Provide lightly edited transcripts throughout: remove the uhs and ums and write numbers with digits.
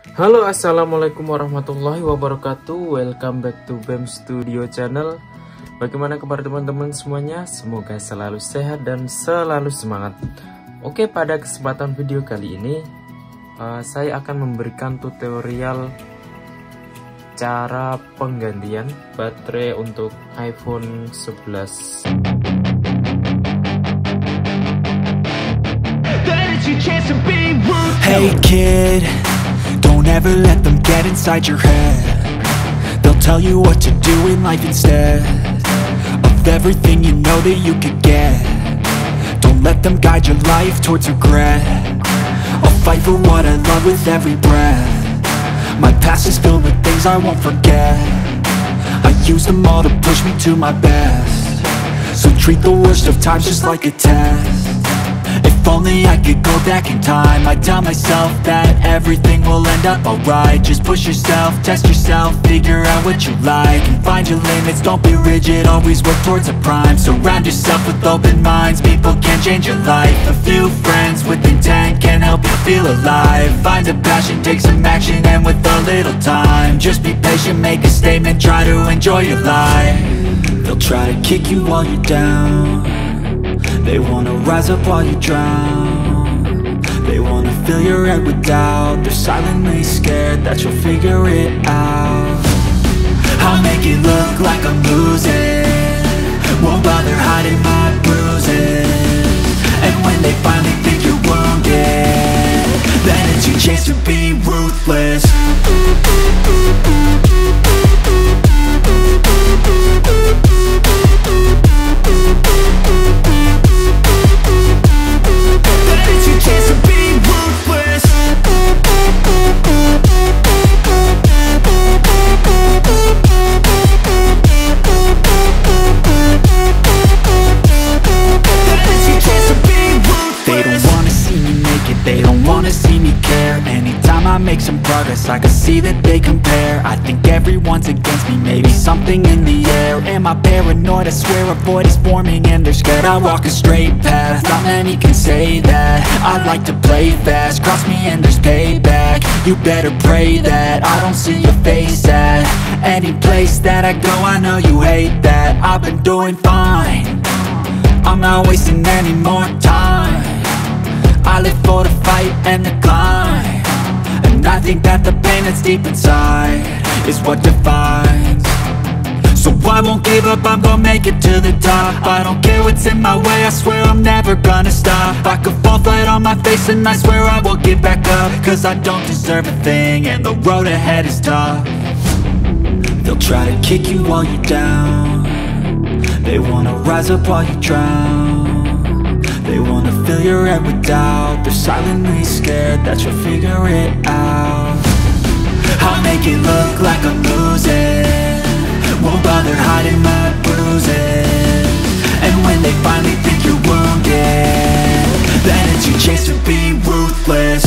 Halo, assalamualaikum warahmatullahi wabarakatuh. Welcome back to BEM Studio Channel. Bagaimana kabar teman-teman semuanya? Semoga selalu sehat dan selalu semangat. Oke, pada kesempatan video kali ini saya akan memberikan tutorial cara penggantian baterai untuk iPhone 11. Hey kid, don't ever let them get inside your head. They'll tell you what to do in life instead of everything you know that you could get. Don't let them guide your life towards regret. I'll fight for what I love with every breath. My past is filled with things I won't forget. I use them all to push me to my best. So treat the worst of times just like a test. If only I could go back in time, I'd tell myself that everything will end up alright. Just push yourself, test yourself, figure out what you like, and find your limits, don't be rigid, always work towards a prime. Surround yourself with open minds, people can change your life. A few friends with intent can help you feel alive. Find a passion, take some action, and with a little time, just be patient, make a statement, try to enjoy your life. They'll try to kick you while you're down. They wanna rise up while you drown. They wanna fill your head with doubt. They're silently scared that you'll figure it out. I'll make it look like I'm losing, won't bother hiding my bruises. And when they finally think you're wounded, then it's your chance to be ruthless. Make some progress, I can see that they compare. I think everyone's against me, maybe something in the air. Am I paranoid? I swear a void is forming and they're scared. I walk a straight path, not many can say that. I like to play fast, cross me and there's payback. You better pray that I don't see your face at any place that I go. I know you hate that. I've been doing fine, I'm not wasting any more time. I live for the fight and the climb, and I think that the pain that's deep inside is what defines. So I won't give up, I'm gonna make it to the top. I don't care what's in my way, I swear I'm never gonna stop. I could fall flat on my face and I swear I will get back up, cause I don't deserve a thing and the road ahead is tough. They'll try to kick you while you're down. They wanna rise up while you drown. They wanna fill your head with doubt. They're silently scared that you'll figure it out. I'll make it look like I'm losing, won't bother hiding my bruises. And when they finally think you're wounded, then it's your chance to be ruthless.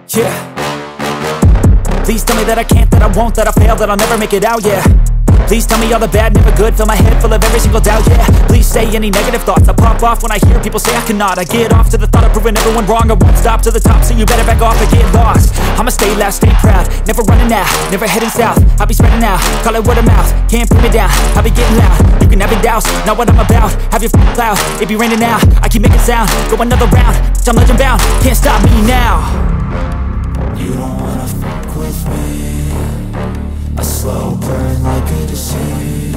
Yeah. Please tell me that I can't, that I won't, that I fail, that I'll never make it out, yeah. Please tell me all the bad, never good, fill my head full of every single doubt, yeah. Please say any negative thoughts, I pop off when I hear people say I cannot. I get off to the thought of proving everyone wrong, I won't stop to the top, so you better back off and get lost. I'ma stay loud, stay proud, never running out, never heading south. I'll be spreading out, call it word of mouth, can't put me down, I'll be getting loud. You can have it douse, not what I'm about, have your f***ing cloud, it be raining now. I keep making sound, go another round, I'm legend bound, can't stop me now. You don't wanna fuck with me, a slow burn like a disease.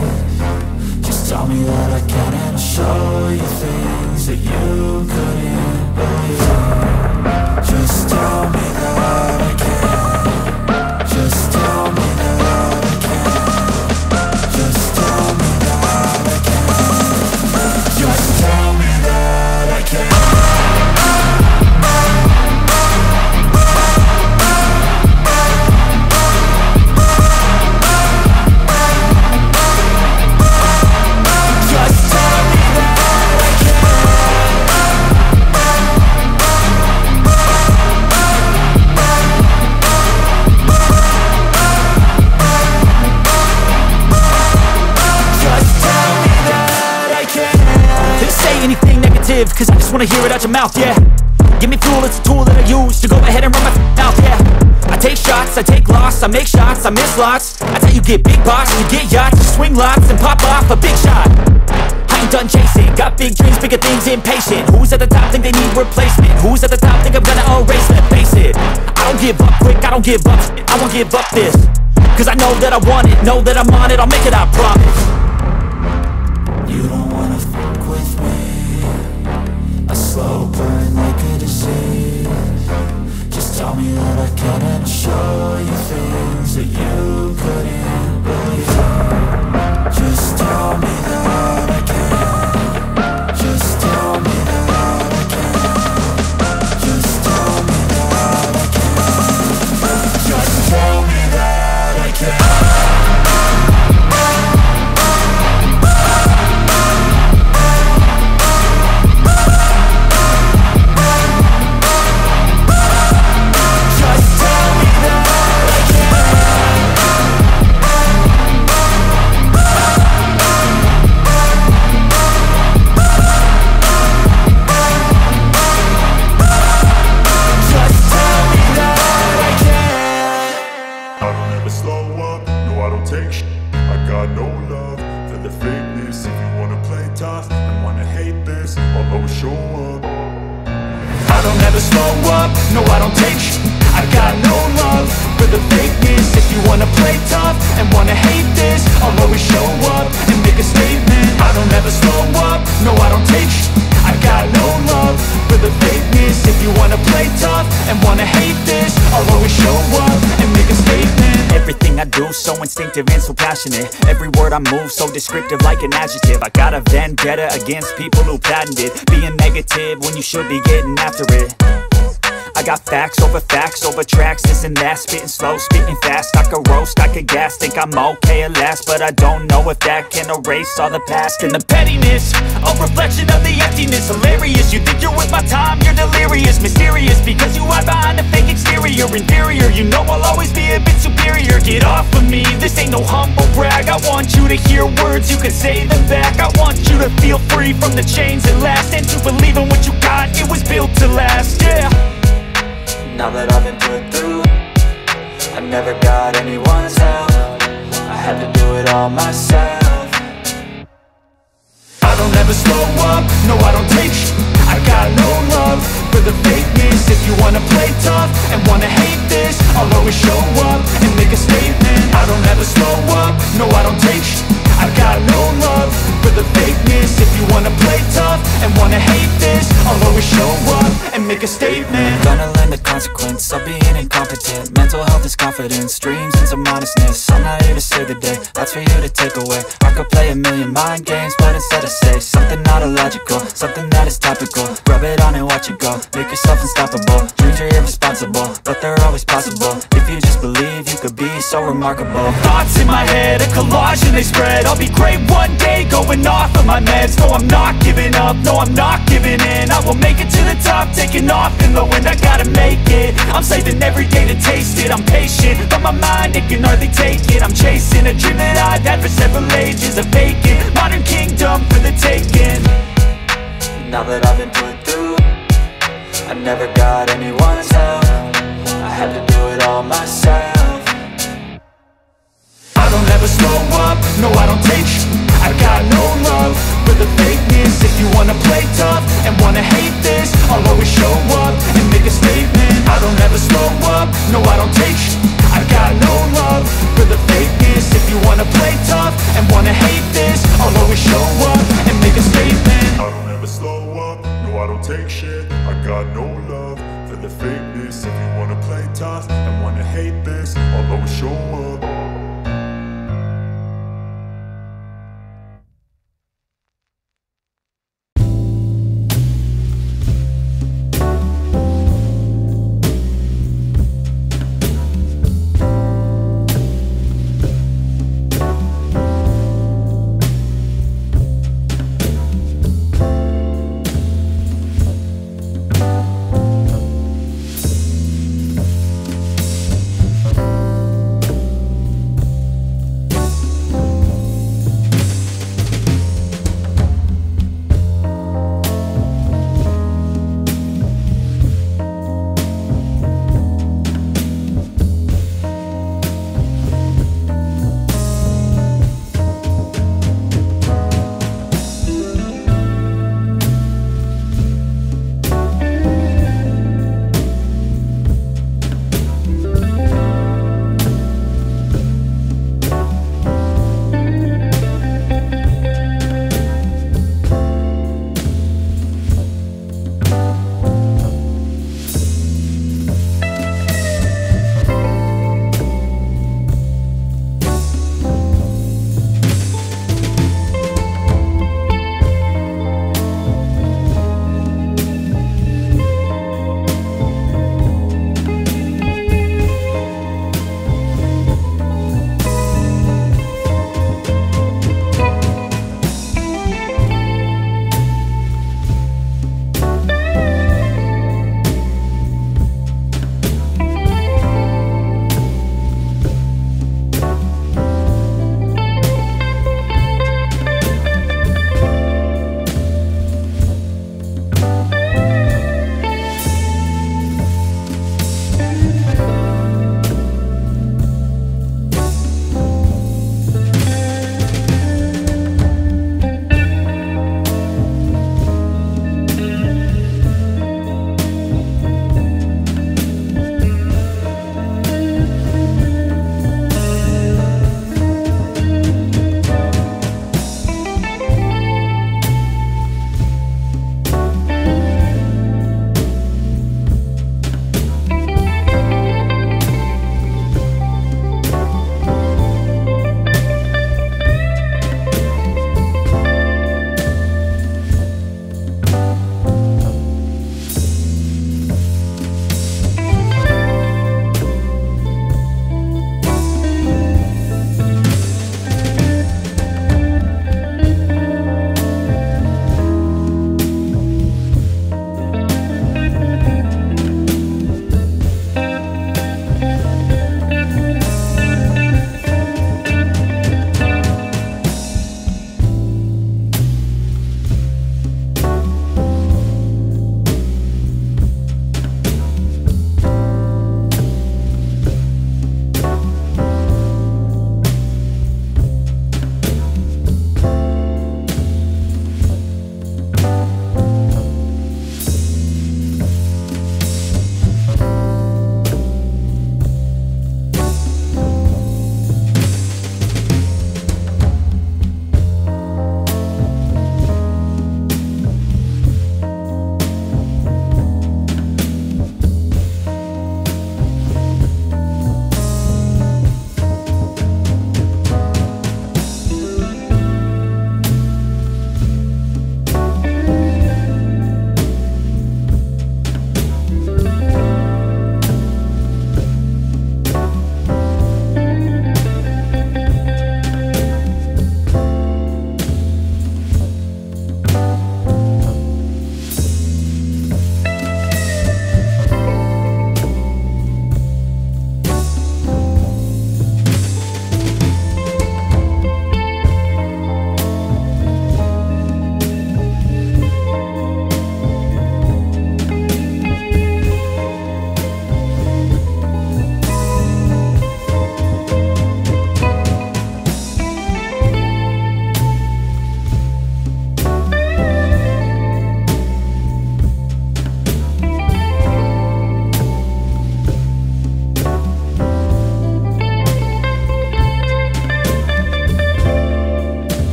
Just tell me that I can and I'll show you things that you couldn't believe. Just tell me that I can. Just tell me that I can. Just tell me that I can. Just tell me that I can. Cause I just wanna hear it out your mouth, yeah. Give me fuel, it's a tool that I use to go ahead and run my mouth, yeah. I take shots, I take loss, I make shots, I miss lots. That's how you get big box, you get yachts, you swing lots and pop off a big shot. I ain't done chasing, got big dreams, bigger things, impatient. Who's at the top think they need replacement? Who's at the top think I'm gonna erase it? Face it, I don't give up quick, I don't give up shit, I won't give up this. Cause I know that I want it, know that I'm on it, I'll make it, I promise. You don't wanna fuck with me, a slow burn like a disease. Just tell me that I can and I'll show you things that you couldn't believe. Just tell me that I can. Just tell me that I can. Just tell me that I can. Just tell me that I can. No, I don't take sh**. I got no love for the fakeness. If you wanna play tough and wanna hate this, I'll always show up and make a statement. I don't ever slow up, no, I don't take sh**. I got no love for the fakeness. If you wanna play tough and wanna hate this, I'll always show up and make a statement. Everything I do so instinctive and so passionate. Every word I move so descriptive like an adjective. I got a vendetta against people who patented being negative when you should be getting after it. I got facts over tracks, this and that. Spitting slow, spitting fast, I could roast, I could gas. Think I'm okay at last, but I don't know if that can erase all the past. And the pettiness, a reflection of the emptiness. Hilarious, you think you're with my time, you're delirious. Mysterious, because you hide behind a fake exterior. Inferior, you know I'll always be a bit superior. Get off of me, this ain't no humble brag. I want you to hear words, you can say them back. I want you to feel free from the chains that last, and to believe in what you got, it was built to last, yeah. Now that I've been put through, I never got anyone's help. I had to do it all myself. I don't ever slow up, no, I don't take sh**. I got no love for the fakeness. If you wanna play tough and wanna hate this, I'll always show up and make a statement. I don't ever slow up, no, I don't take sh**. I got no love for the fakeness. If you wanna play tough and wanna hate this, I'll always show up and make a statement. Gonna learn the consequence of being incompetent. Mental health is confidence, dreams and some honestness. I'm not here to save the day, that's for you to take away. I could play a million mind games, but instead I say something not illogical, something that is topical. Rub it on and watch it go, make yourself unstoppable. Dreams are irresponsible, but they're always possible. If you just believe, you could be so remarkable. Thoughts in my head, a collage and they spread. I'll be great one day, going off of my meds. No, I'm not giving up, no, I'm not giving in. I will make it to the top, taking taking off and low and I gotta make it. I'm saving every day to taste it. I'm patient, but my mind, it can hardly take it. I'm chasing a dream that I've had for several ages. A vacant, modern kingdom for the taking. Now that I've been put through, I never got anyone's help. I had to do it all myself. I don't ever slow up, no I don't take sh**. I got no love for the fakeness. If you wanna play tough and wanna hate this, I'll always show up and make a statement. I don't ever slow up, no I don't take sh**. I got no love for the fakeness. If you wanna play tough and wanna hate this, I'll always show up and make a statement. I don't ever slow up, no I don't take shit. I got no love for the fakeness. If you wanna play tough and wanna hate this, I'll always show up.